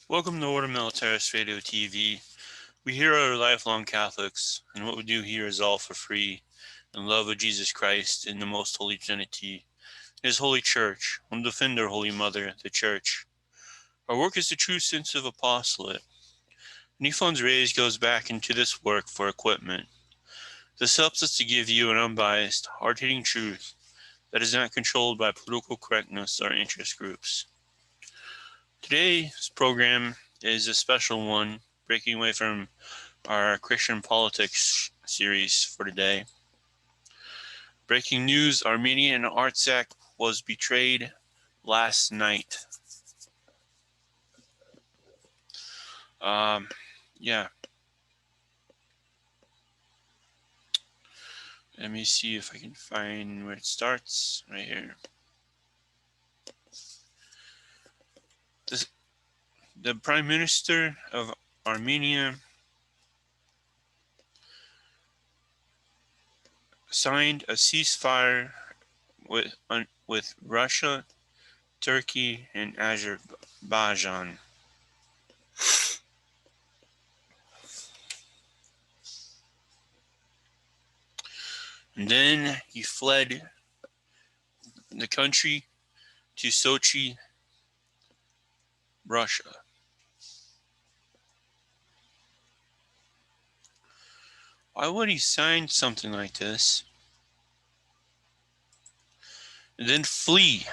Welcome to Order Militaris Radio TV. We here are lifelong Catholics, and what we do here is all for free, in love of Jesus Christ and the Most Holy Trinity, His Holy Church, and defend our Holy Mother, the Church. Our work is the true sense of apostolate. Any funds raised goes back into this work for equipment. This helps us to give you an unbiased, hard-hitting truth that is not controlled by political correctness or interest groups. Today's program is a special one, breaking away from our Christian politics series for today. Breaking news, Armenia and Artsakh was betrayed last night. Let me see if I can find where it starts. Right here. The Prime Minister of Armenia signed a ceasefire with Russia, Turkey, and Azerbaijan. And then he fled the country to Sochi, Russia. Why would he sign something like this and then flee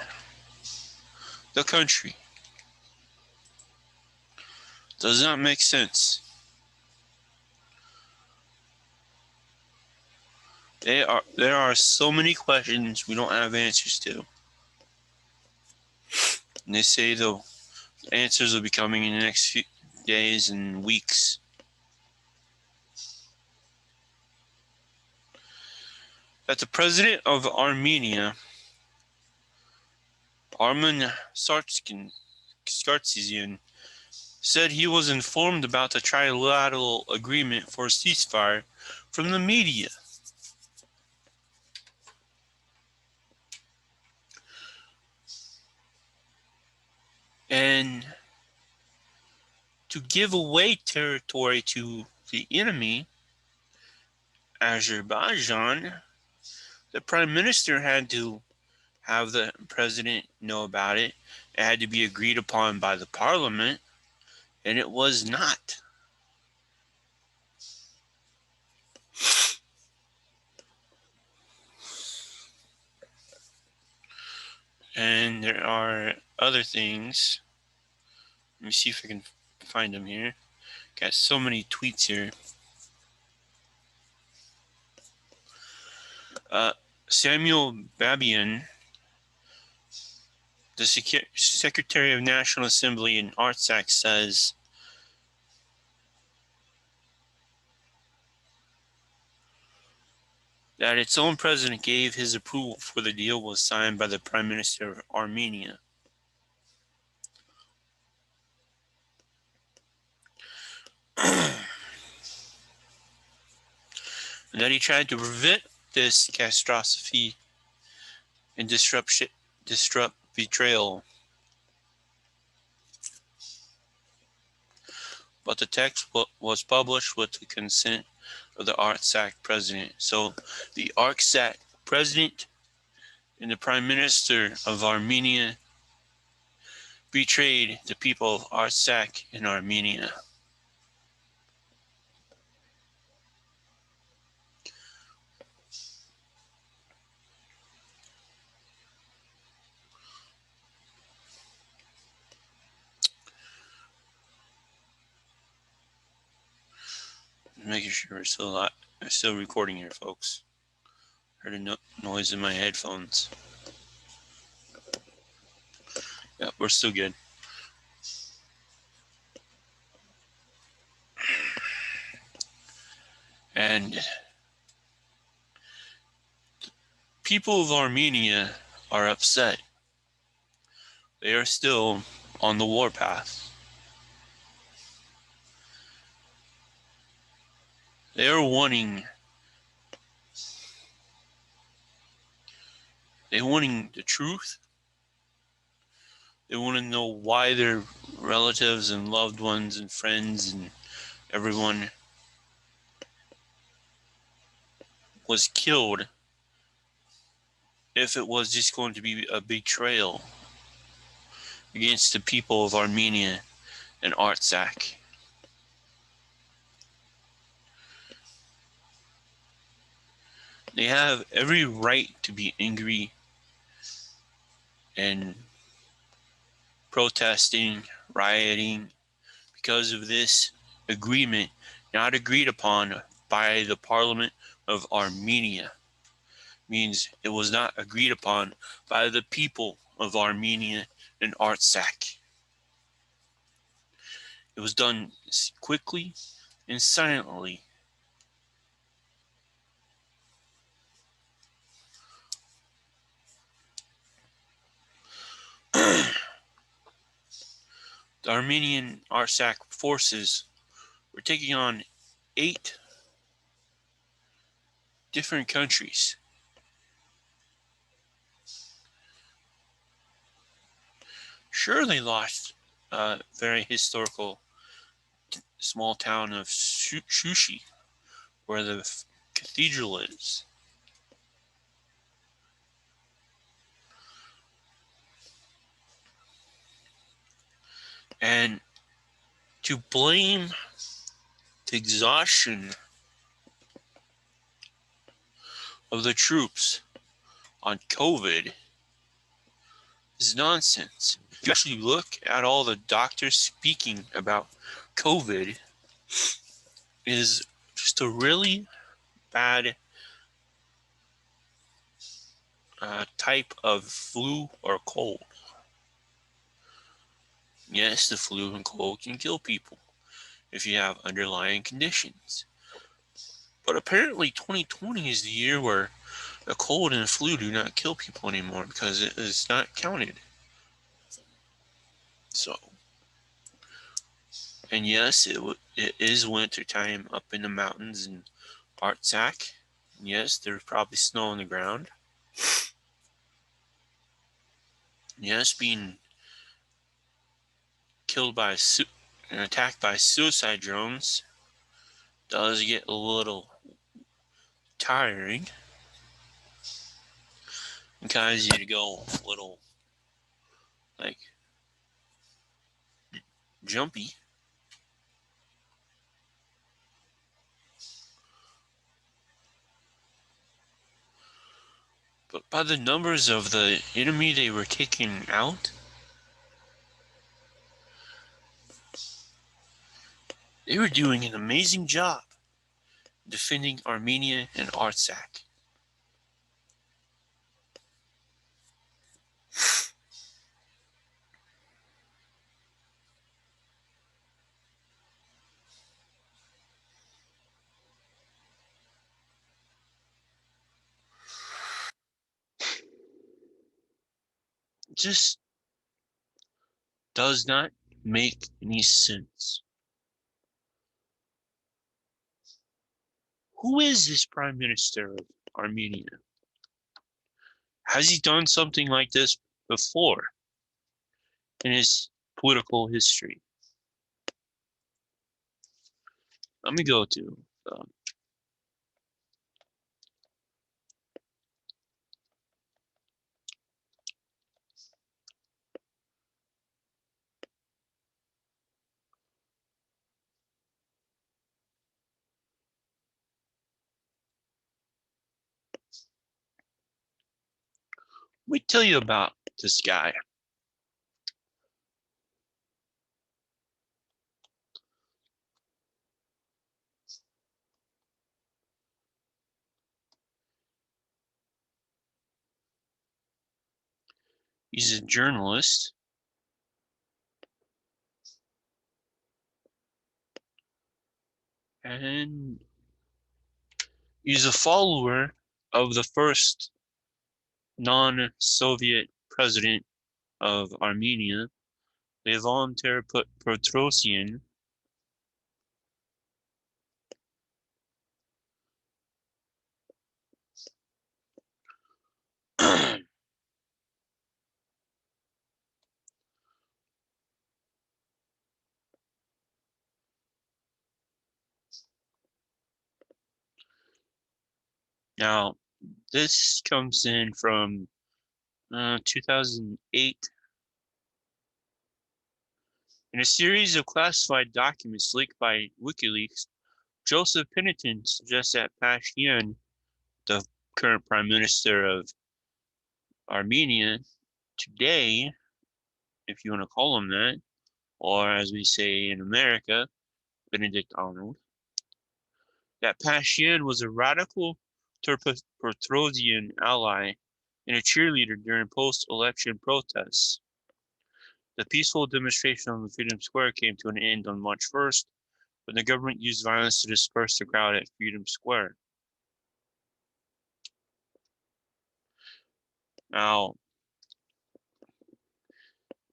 the country? Does not make sense. There are so many questions we don't have answers to. And they say the answers will be coming in the next few days and weeks. That the president of Armenia, Armen Sarkisian, said he was informed about the trilateral agreement for a ceasefire from the media. And to give away territory to the enemy, Azerbaijan, the prime minister had to have the president know about it. It had to be agreed upon by the parliament, and it was not. And there are other things. Let me see if I can find them here. Got so many tweets here. Samuel Babian, the Secretary of National Assembly in Artsakh, says that its own president gave his approval before the deal was signed by the Prime Minister of Armenia. That he tried to prevent this catastrophe and disrupt betrayal. But the text was published with the consent of the Artsakh president. So the Artsakh president and the Prime Minister of Armenia betrayed the people of Artsakh and Armenia. Making sure we're still recording here, folks. Heard a noise in my headphones. Yeah, we're still good. And the people of Armenia are upset. They are still on the warpath. They are wanting the truth. They want to know why they're relatives and loved ones and friends and everyone was killed if it was just going to be a betrayal against the people of Armenia and Artsakh. They have every right to be angry and protesting, rioting, because of this agreement not agreed upon by the Parliament of Armenia. Means it was not agreed upon by the people of Armenia and Artsakh. It was done quickly and silently. The Armenian Artsakh forces were taking on 8 different countries. Sure, they lost a very historical small town of Shushi, where the cathedral is. And to blame the exhaustion of the troops on COVID is nonsense. If you actually look at all the doctors speaking about COVID, it is just a really bad type of flu or cold. Yes, the flu and cold can kill people if you have underlying conditions. But apparently 2020 is the year where a cold and a flu do not kill people anymore because it is not counted. So, and yes, it is winter time up in the mountains in Artsakh. Yes, there's probably snow on the ground. Yes, being killed by and attacked by suicide drones does get a little tiring and cause you to go a little like jumpy. But by the numbers of the enemy they were taking out, they were doing an amazing job defending Armenia and Artsakh. It just does not make any sense. Who is this Prime Minister of Armenia? Has he done something like this before in his political history? Let me go to let me tell you about this guy. He's a journalist, and he's a follower of the first non-Soviet president of Armenia, Levan Petrosian. Now, this comes in from 2008. In a series of classified documents leaked by WikiLeaks, Joseph Piniton suggests that Pashinyan, the current prime minister of Armenia today, if you want to call him that, or as we say in America, Benedict Arnold, that Pashinyan was a radical Petrosian ally and a cheerleader during post-election protests. The peaceful demonstration on the Freedom Square came to an end on March 1st, when the government used violence to disperse the crowd at Freedom Square. Now,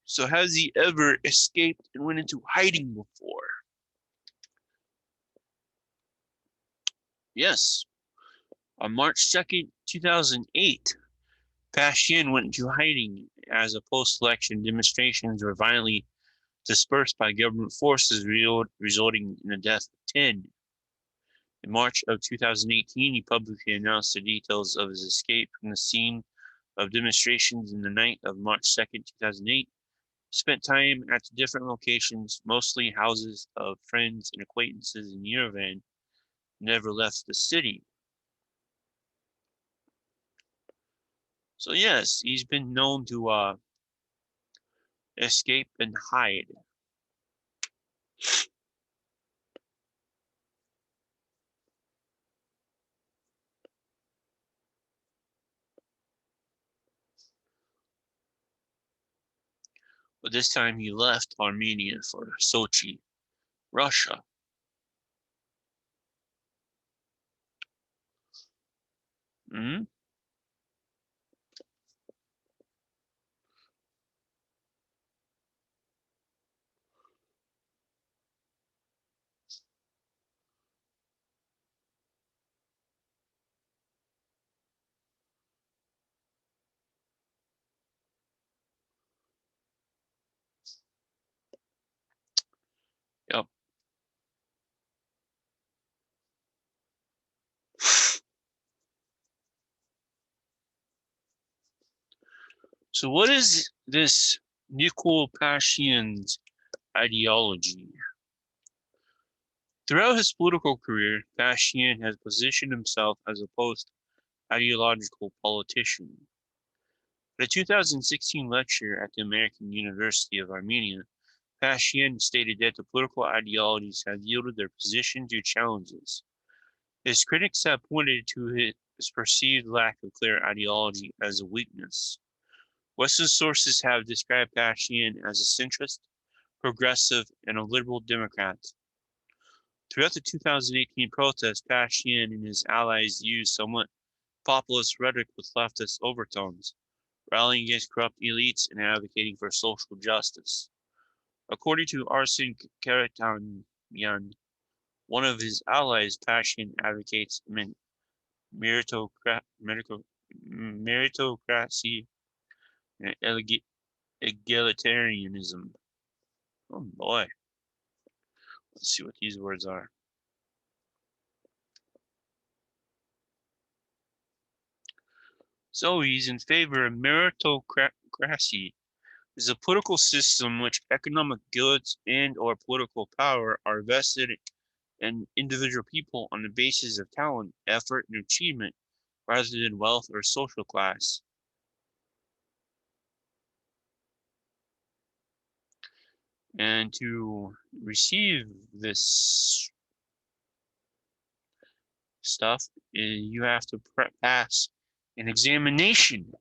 so has he ever escaped and went into hiding before? Yes. On March 2nd, 2008, Pashinyan went into hiding as a post-election demonstrations were violently dispersed by government forces, resulting in the death of 10. In March of 2018, he publicly announced the details of his escape from the scene of demonstrations in the night of March 2nd, 2008. He spent time at different locations, mostly houses of friends and acquaintances in Yerevan, never left the city. So yes, he's been known to escape and hide. But this time he left Armenia for Sochi, Russia. Mm-hmm. Yep. So what is this Nikol Pashinyan's ideology? Throughout his political career, Pashinyan has positioned himself as a post-ideological politician. At a 2016 lecture at the American University of Armenia, Pashinyan stated that the political ideologies have yielded their position to challenges. His critics have pointed to his perceived lack of clear ideology as a weakness. Western sources have described Pashinyan as a centrist, progressive, and a liberal Democrat. Throughout the 2018 protests, Pashinyan and his allies used somewhat populist rhetoric with leftist overtones, rallying against corrupt elites and advocating for social justice. According to Armen Sarkisian, one of his allies, Pashinyan advocates meritocracy and egalitarianism. Oh boy, let's see what these words are. So he's in favor of meritocracy, is a political system in which economic goods and or political power are vested in individual people on the basis of talent, effort, and achievement rather than wealth or social class. And to receive this stuff, you have to pass an examination.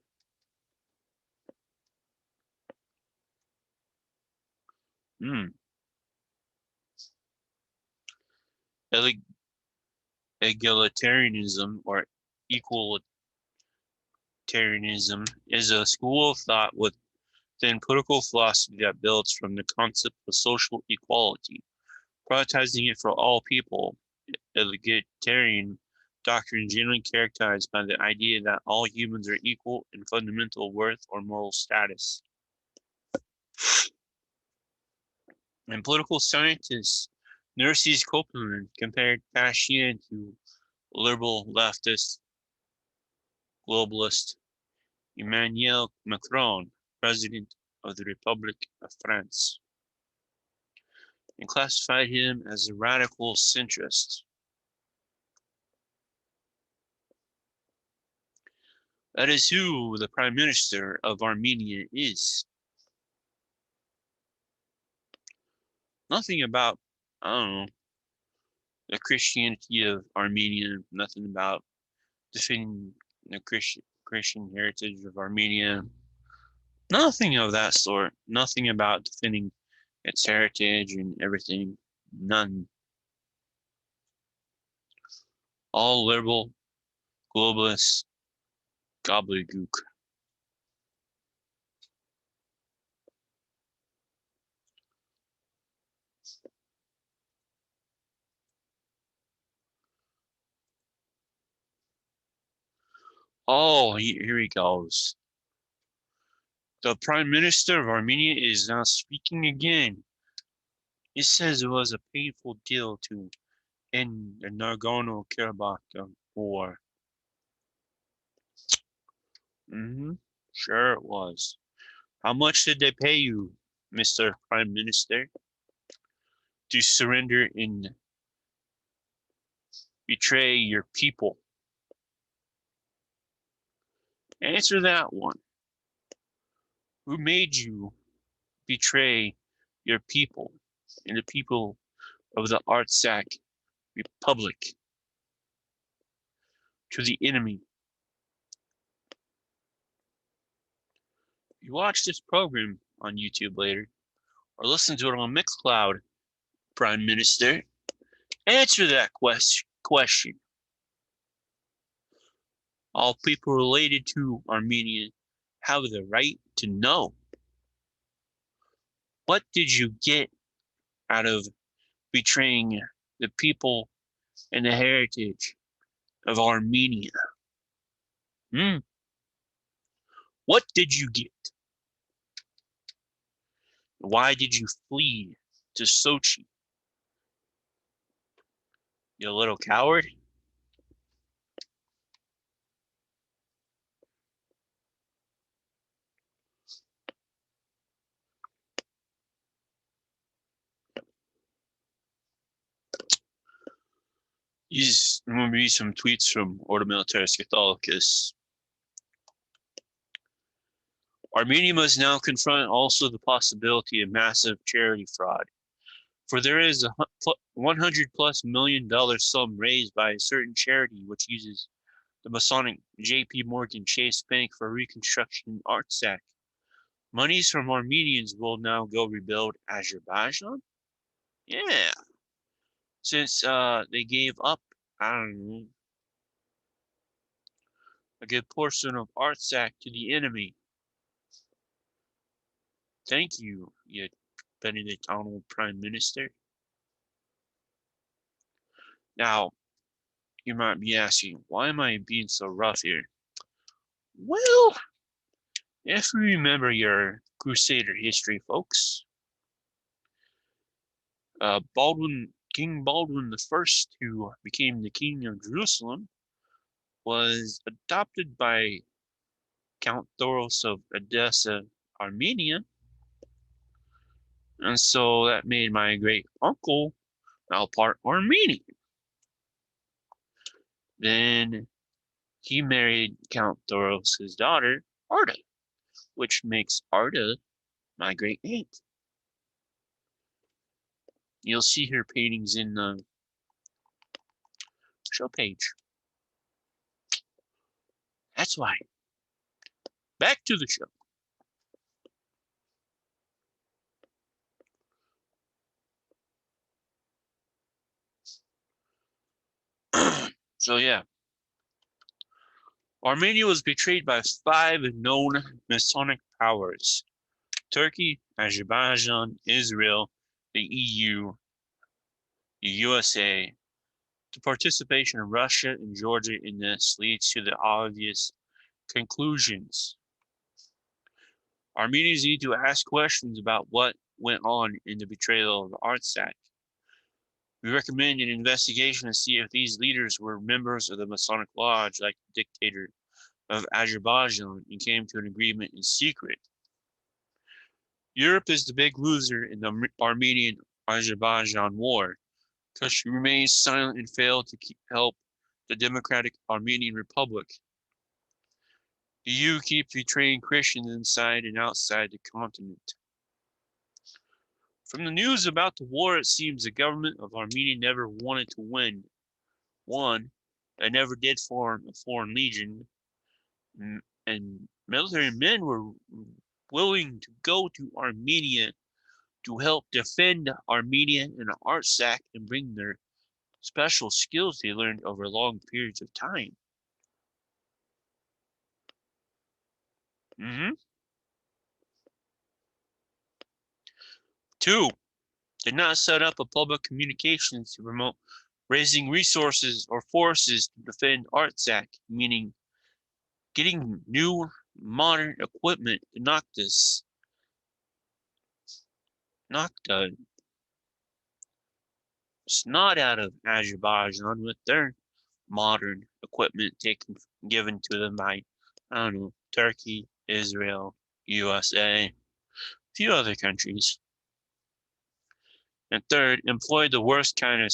Egalitarianism or equalitarianism is a school of thought within political philosophy that builds from the concept of social equality, prioritizing it for all people. Egalitarian doctrine generally characterized by the idea that all humans are equal in fundamental worth or moral status. And political scientist Nerses Copeland compared Pashinyan to liberal leftist globalist Emmanuel Macron, President of the Republic of France, and classified him as a radical centrist. That is who the Prime Minister of Armenia is. Nothing about, I don't know, the Christianity of Armenia, nothing about defending the Christian heritage of Armenia, nothing of that sort, nothing about defending its heritage and everything, none. All liberal, globalist, gobbledygook. Oh, here he goes. The Prime Minister of Armenia is now speaking again. He says it was a painful deal to end the Nagorno-Karabakh war. Sure it was. How much did they pay you, Mr. Prime Minister, to surrender and betray your people? Answer that one. Who made you betray your people and the people of the Artsakh Republic to the enemy? You watch this program on YouTube later, or listen to it on Mixcloud, Prime Minister. Answer that question. All people related to Armenia have the right to know. What did you get out of betraying the people and the heritage of Armenia? What did you get? Why did you flee to Sochi? You little coward? I'm going to read some tweets from Ordo Militaris Catholicus. Armenia must now confront also the possibility of massive charity fraud, for there is a $100+ million sum raised by a certain charity which uses the Masonic J.P. Morgan Chase Bank for reconstruction in Artsakh. Monies from Armenians will now go rebuild Azerbaijan? Yeah. Since they gave up, I don't know, a good portion of Artsakh to the enemy. Thank you, you Benedict Arnold Prime Minister. Now, you might be asking, why am I being so rough here? Well, if you remember your Crusader history, folks, King Baldwin I, who became the king of Jerusalem, was adopted by Count Thoros of Edessa, Armenia, and so that made my great uncle now part Armenian. Then he married Count Thoros' daughter, Arda, which makes Arda my great aunt. You'll see her paintings in the show page. That's why. Back to the show. So yeah, Armenia was betrayed by 5 known Masonic powers: Turkey, Azerbaijan, Israel, the EU, the USA. The participation of Russia and Georgia in this leads to the obvious conclusions. Armenians need to ask questions about what went on in the betrayal of Artsakh. We recommend an investigation to see if these leaders were members of the Masonic Lodge like the dictator of Azerbaijan and came to an agreement in secret. Europe is the big loser in the Armenian-Azerbaijan war because she remains silent and failed to help the Democratic Armenian Republic. The EU keeps betraying Christians inside and outside the continent. From the news about the war, it seems the government of Armenia never wanted to win. One, they never did form a foreign legion, and military men were willing to go to Armenia to help defend Armenia and Artsakh and bring their special skills they learned over long periods of time. Two, did not set up a public communications to promote raising resources or forces to defend Artsakh, meaning getting new modern equipment to knock the snot out of Azerbaijan with their modern equipment given to them by, I don't know, Turkey, Israel, USA, a few other countries. And third, employed the worst kind of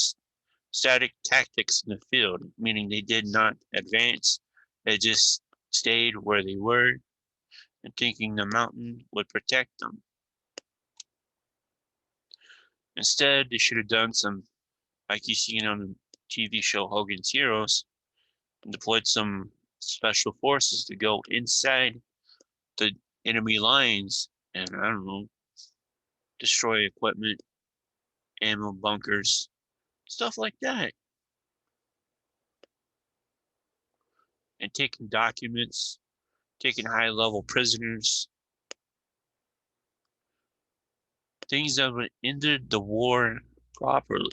static tactics in the field, meaning they did not advance. They just stayed where they were and thinking the mountain would protect them. Instead, they should have done some, like you seen on the TV show Hogan's Heroes, and deployed some special forces to go inside the enemy lines and, I don't know, destroy equipment, ammo bunkers, stuff like that. And taking documents, taking high-level prisoners, things that would ended the war properly.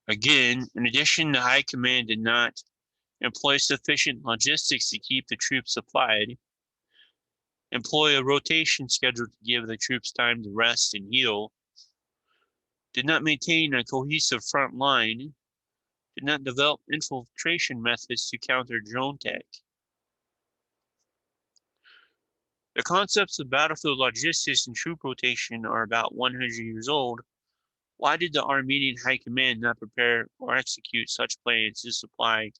Again, in addition, the High Command did not employ sufficient logistics to keep the troops supplied, employ a rotation schedule to give the troops time to rest and heal, did not maintain a cohesive front line, did not develop infiltration methods to counter drone tech. The concepts of battlefield logistics and troop rotation are about 100 years old. Why did the Armenian High Command not prepare or execute such plans to supply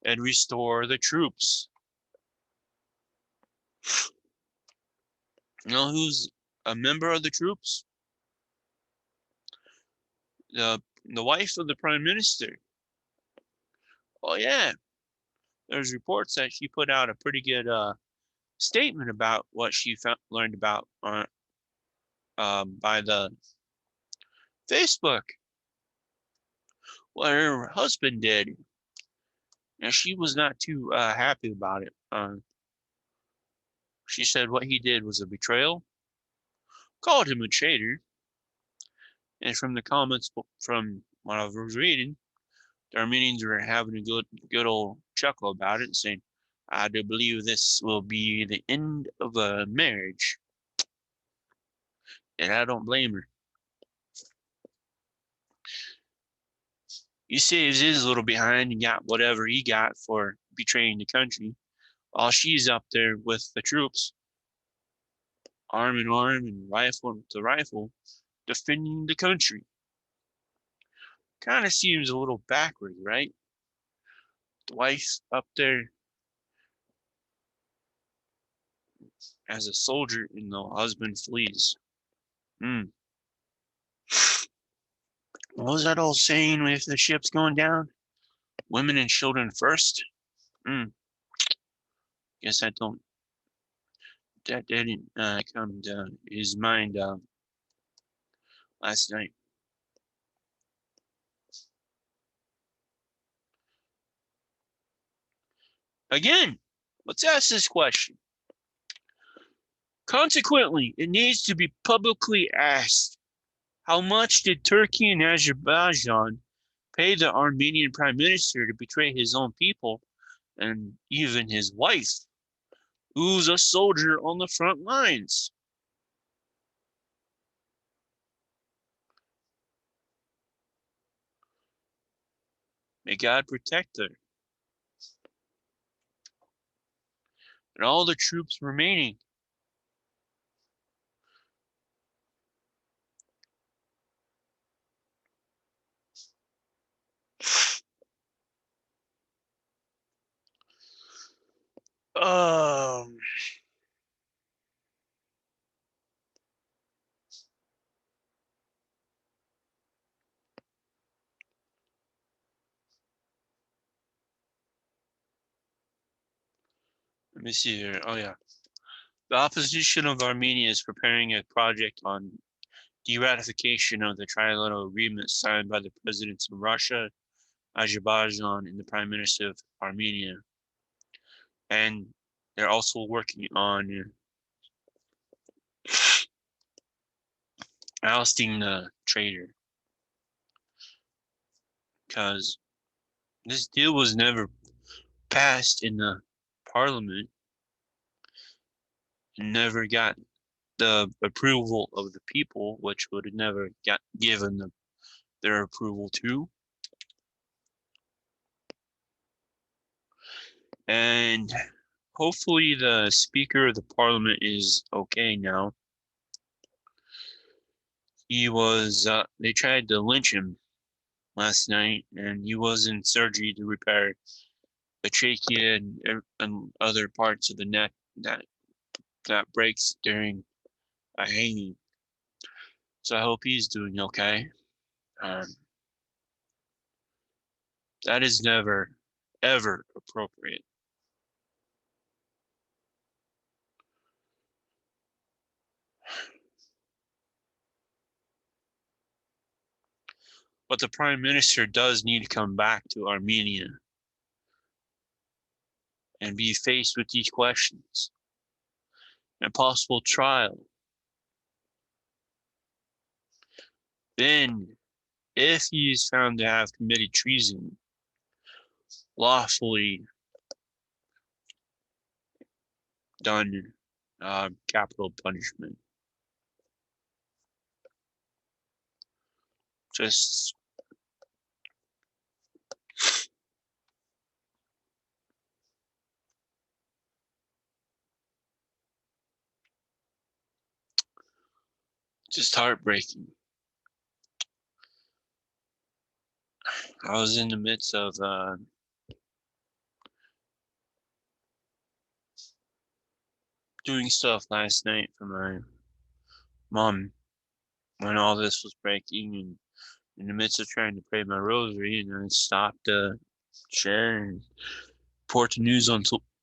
and restore the troops? You know who's a member of the troops? The wife of the prime minister. Oh yeah, there's reports that she put out a pretty good statement about what she learned about by the Facebook. What her husband did, and she was not too happy about it. She said what he did was a betrayal, called him a traitor, and from the comments from what I was reading, the Armenians were having a good old chuckle about it, saying, "I do believe this will be the end of a marriage," and I don't blame her. You see, he is a little behind and got whatever he got for betraying the country, while she's up there with the troops, arm in arm and rifle to rifle, defending the country. Kind of seems a little backwards, right? The wife up there as a soldier and the husband flees. What was that old saying if the ship's going down? Women and children first? Guess that didn't come to his mind last night. Again, let's ask this question. Consequently, it needs to be publicly asked, how much did Turkey and Azerbaijan pay the Armenian prime minister to betray his own people and even his wife? Who's a soldier on the front lines? May God protect her and all the troops remaining. Um, Let me see here. Oh yeah. The opposition of Armenia is preparing a project on de-ratification of the trilateral agreement signed by the presidents of Russia, Azerbaijan, and the Prime Minister of Armenia. And they're also working on ousting the traitor, because this deal was never passed in the parliament and never got the approval of the people, which would have never got given their approval to. And hopefully the Speaker of the Parliament is okay now. They tried to lynch him last night, and he was in surgery to repair the trachea and other parts of the neck that breaks during a hanging. So I hope he's doing okay. Um, that is never, ever appropriate. But the Prime Minister does need to come back to Armenia and be faced with these questions and possible trial. Then, if he is found to have committed treason, lawfully done capital punishment. Just just heartbreaking. I was in the midst of doing stuff last night for my mom when all this was breaking, and in the midst of trying to pray my rosary, and I stopped to share and report the news on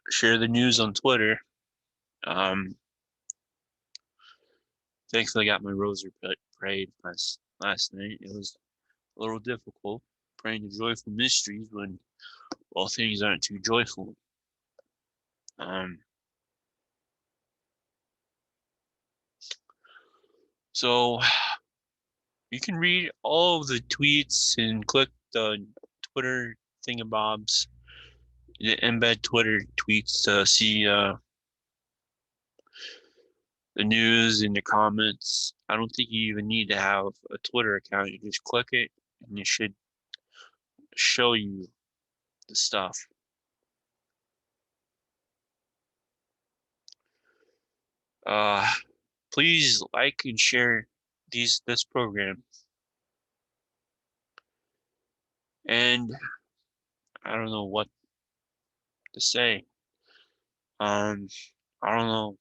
share the news on Twitter. Thankfully, I got my rosary prayed last night. It was a little difficult praying the joyful mysteries when all things aren't too joyful. Um, so you can read all of the tweets and click the Twitter thingamabobs, the embed Twitter tweets to see the news in the comments. I don't think you even need to have a Twitter account. You just click it and it should show you the stuff. Please like and share this program. And I don't know what to say. I don't know.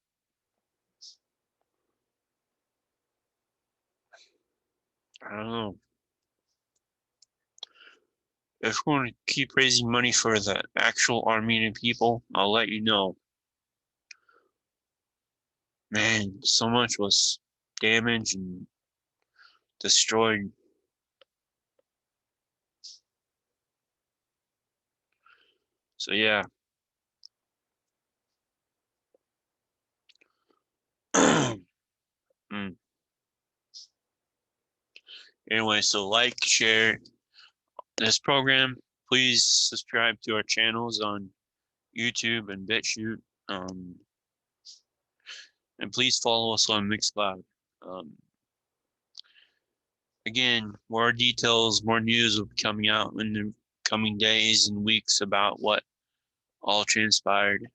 I don't know. If we're going to keep raising money for the actual Armenian people, I'll let you know. Man, so much was damaged and destroyed. So yeah. Mm. Anyway, so like, share this program. Please subscribe to our channels on YouTube and BitChute. And please follow us on Mixcloud. Again, more details, more news will be coming out in the coming days and weeks about what all transpired.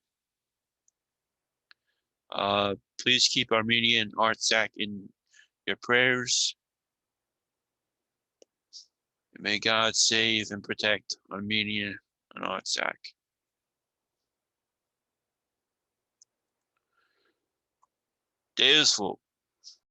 Please keep Armenia and Artsakh in your prayers. May God save and protect Armenia and Artsakh. Deus